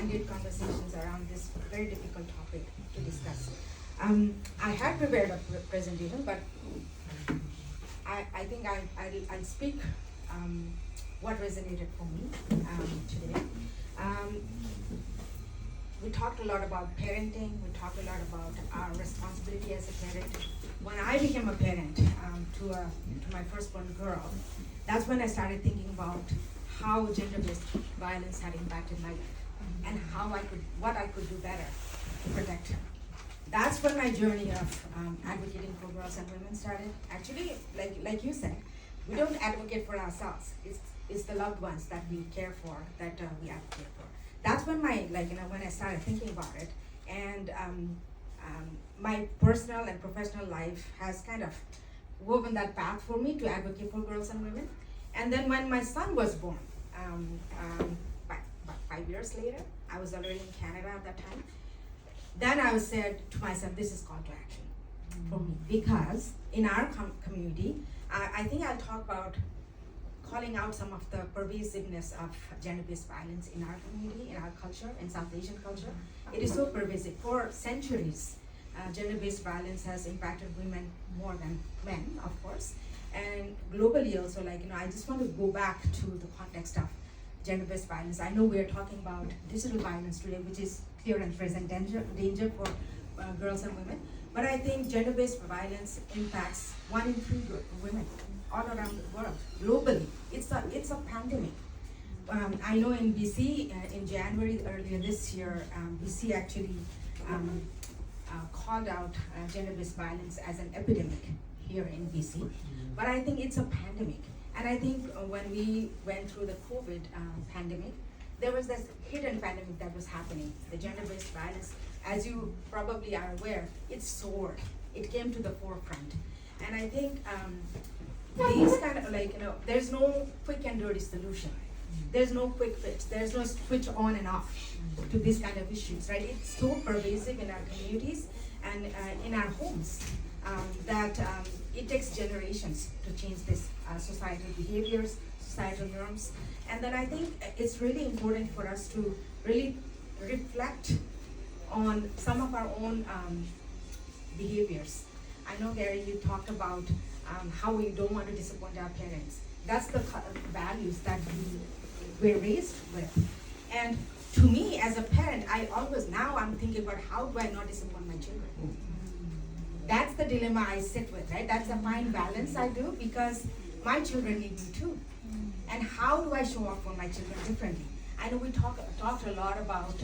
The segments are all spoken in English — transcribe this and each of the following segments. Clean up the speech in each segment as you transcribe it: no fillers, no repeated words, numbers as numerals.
candid conversations around this very difficult topic to discuss. I had prepared a presentation, but I think I'll speak what resonated for me today. We talked a lot about parenting. We talked a lot about our responsibility as a parent. When I became a parent to my firstborn girl, that's when I started thinking about how gender-based violence had impacted my life and what I could do better to protect her. That's when my journey of advocating for girls and women started. Actually, like you said, we don't advocate for ourselves. It's the loved ones that we care for that we advocate for. That's when when I started thinking about it, and my personal and professional life has kind of woven that path for me to advocate for girls and women. And then when my son was born, about 5 years later, I was already in Canada at that time. Then I said to myself, this is call to action for me, because in our community, I think I'll talk about calling out some of the pervasiveness of gender-based violence in our community, in our culture, in South Asian culture. It is so pervasive. For centuries, gender-based violence has impacted women more than men, of course. And globally also, I just want to go back to the context of gender-based violence. I know we are talking about digital violence today, which is clear and present danger for girls and women. But I think gender-based violence impacts 1 in 3 women all around the world, globally. It's a pandemic. I know in BC, in January earlier this year, BC actually called out gender-based violence as an epidemic here in BC. But I think it's a pandemic. And I think when we went through the COVID pandemic, there was this hidden pandemic that was happening. The gender-based violence, as you probably are aware, it soared. It came to the forefront. And I think these kind of there's no quick and dirty solution. There's no quick fix. There's no switch on and off to these kind of issues, right? It's so pervasive in our communities and in our homes that it takes generations to change this societal behaviors, societal norms. And then I think it's really important for us to really reflect on some of our own behaviors. I know, Gary, you talked about how we don't want to disappoint our parents. That's the values that we were raised with. And to me, as a parent, I'm thinking about how do I not disappoint my children? That's the dilemma I sit with, right? That's a fine balance I do, because my children need me too. And how do I show up for my children differently? I know we talked a lot about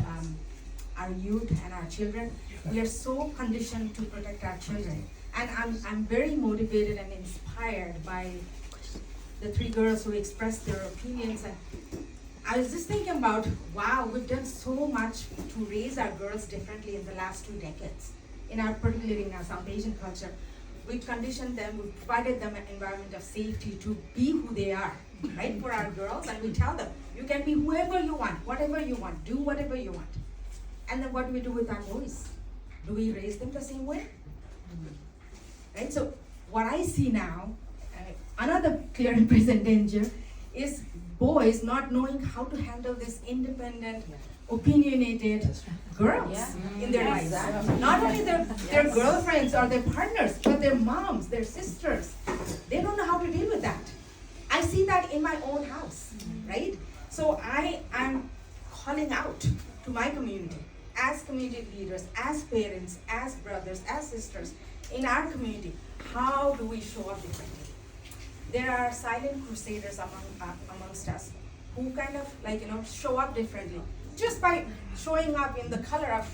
our youth and our children. We are so conditioned to protect our children. And I'm very motivated and inspired by the 3 girls who expressed their opinions. And I was just thinking about, wow, we've done so much to raise our girls differently in the last 2 decades. Particularly in our South Asian culture, we conditioned them, we provided them an environment of safety to be who they are, right, for our girls. And we tell them, you can be whoever you want, whatever you want, do whatever you want. And then what do we do with our boys? Do we raise them the same way? Right, so what I see now, another clear and present danger is boys not knowing how to handle this independent, opinionated girls in their lives. Not only their girlfriends or their partners, but their moms, their sisters. They don't know how to deal with that. I see that in my own house, right? So I am calling out to my community, as community leaders, as parents, as brothers, as sisters, in our community, how do we show up differently? There are silent crusaders amongst us who kind of show up differently just by showing up in the color of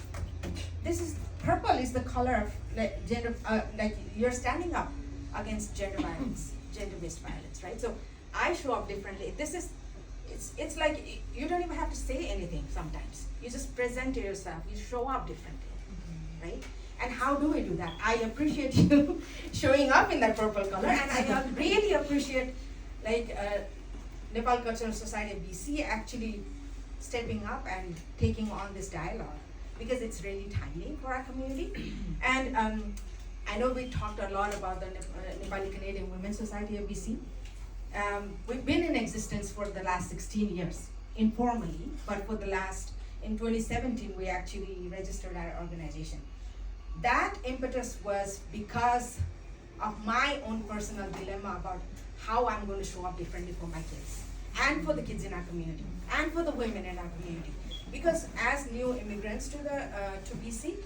purple is the color of gender, you're standing up against gender violence, gender-based violence, right? So I show up differently. It's like you don't even have to say anything sometimes. You just present to yourself. You show up differently, right? And how do we do that? I appreciate you showing up in that purple color, and I really appreciate Nepal Cultural Society of BC actually stepping up and taking on this dialogue, because it's really timely for our community. And I know we talked a lot about the Nepali Canadian Women's Society of BC. We've been in existence for the last 16 years, informally, but for the last in 2017, we actually registered our organization. That impetus was because of my own personal dilemma about how I'm going to show up differently for my kids and for the kids in our community and for the women in our community. Because as new immigrants to BC,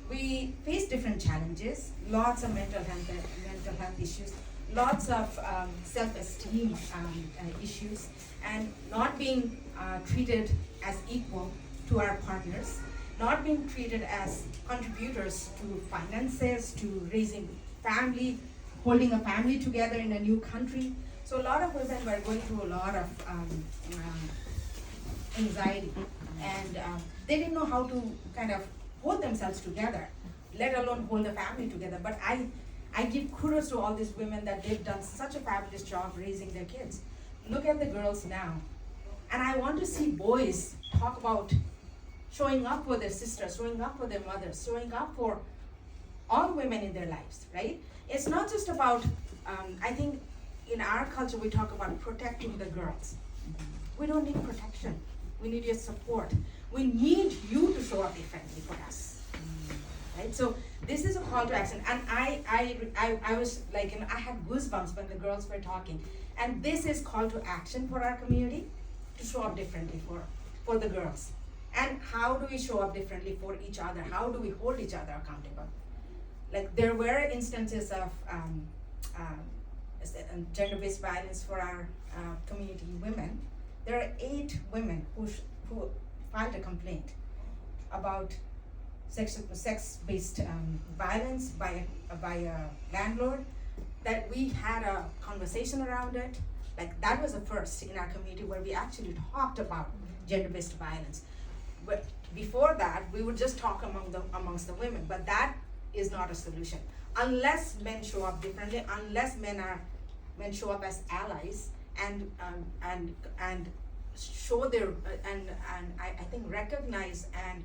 we face different challenges, lots of mental health issues, lots of self-esteem issues, and not being treated as equal to our partners, not being treated as contributors to finances, to raising family, holding a family together in a new country. So a lot of women were going through a lot of anxiety, and they didn't know how to kind of hold themselves together, let alone hold a family together. But I give kudos to all these women that they've done such a fabulous job raising their kids. Look at the girls now. And I want to see boys talk about showing up for their sisters, showing up for their mothers, showing up for all women in their lives, right? It's not just about, I think in our culture we talk about protecting the girls. We don't need protection. We need your support. We need you to show up differently for us, right? So this is a call to action. And I was like, I had goosebumps when the girls were talking. And this is call to action for our community to show up differently for the girls. And how do we show up differently for each other? How do we hold each other accountable? Like there were instances of gender-based violence for our community women. There are 8 women who filed a complaint about sex-based violence by a landlord. That we had a conversation around it. Like that was the first in our community where we actually talked about gender-based violence. But before that, we would just talk amongst the women. But that is not a solution unless men show up differently. Unless men show up as allies and show their and I think recognize and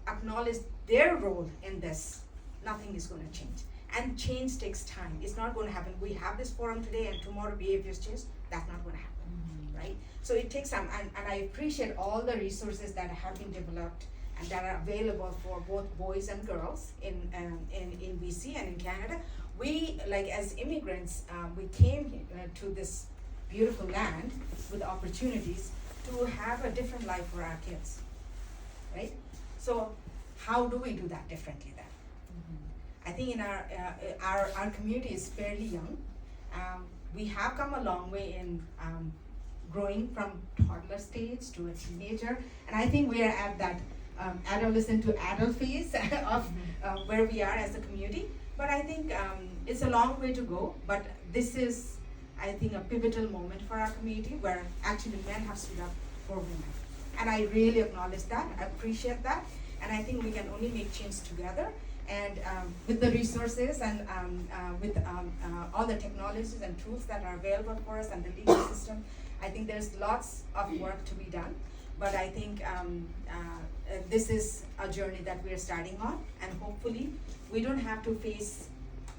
acknowledge their role in this. Nothing is going to change. And change takes time. It's not going to happen. We have this forum today and tomorrow behaviors change. That's not going to happen, right? So it takes time. And I appreciate all the resources that have been developed and that are available for both boys and girls in BC and in Canada. We, like as immigrants, we came to this beautiful land with opportunities to have a different life for our kids, right? So how do we do that differently then? I think in our community is fairly young. We have come a long way in growing from toddler stage to a teenager, and I think we are at that adolescent to adult phase of where we are as a community. But I think it's a long way to go. But this is, I think, a pivotal moment for our community where actually men have stood up for women, and I really acknowledge that. I appreciate that, and I think we can only make change together. And with the resources and with all the technologies and tools that are available for us and the legal system, I think there's lots of work to be done. But I think this is a journey that we are starting on, and hopefully we don't have to face,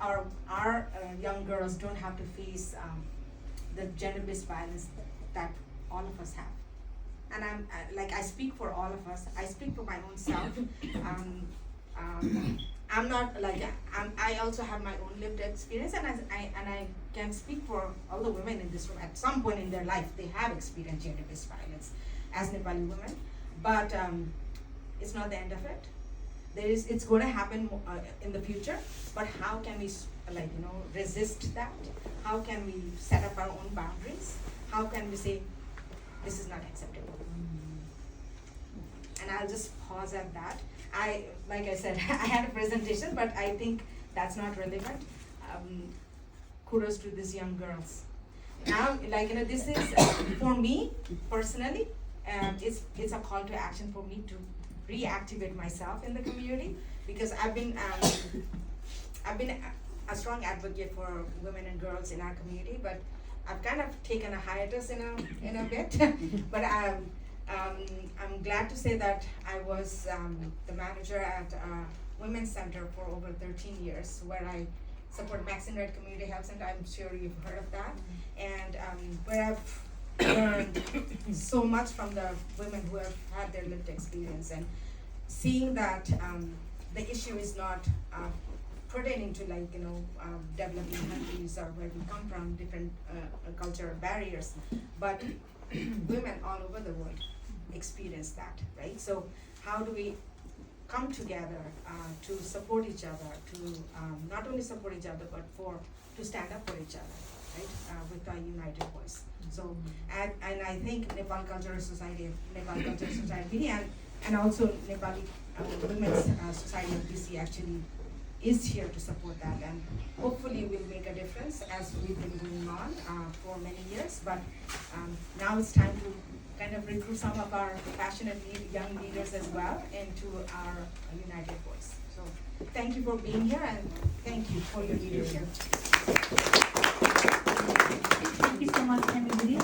our young girls don't have to face the gender-based violence that all of us have. And I'm like, I speak for all of us. I speak for my own self. I'm not like, I also have my own lived experience, and I can speak for all the women in this room. At some point in their life, they have experienced gender-based violence as Nepali women, but it's not the end of it. It's going to happen in the future, but how can we resist that? How can we set up our own boundaries? How can we say, this is not acceptable? And I'll just pause at that. Like I said, I had a presentation, but I think that's not relevant. Kudos to these young girls. Now, this is for me personally. It's a call to action for me to reactivate myself in the community, because I've been a strong advocate for women and girls in our community, but I've kind of taken a hiatus in a bit. But I'm glad to say that I was the manager at a women's center for over 13 years, where I support Maxine Red Community Health Center. I'm sure you've heard of that. And where I've learned so much from the women who have had their lived experience, and seeing that the issue is not pertaining to developing countries or where we come from, different cultural barriers, but women all over the world experience that, right? So how do we come together to support each other, to not only support each other, but to stand up for each other, right? With a united voice. So, and I think Nepal Cultural Society and also Nepali Women's Society of BC actually is here to support that, and hopefully will make a difference as we've been going on for many years. But now it's time to kind of recruit some of our passionate young leaders as well into our united voice. So thank you for being here, and thank you for your leadership. Thank you so much, everybody.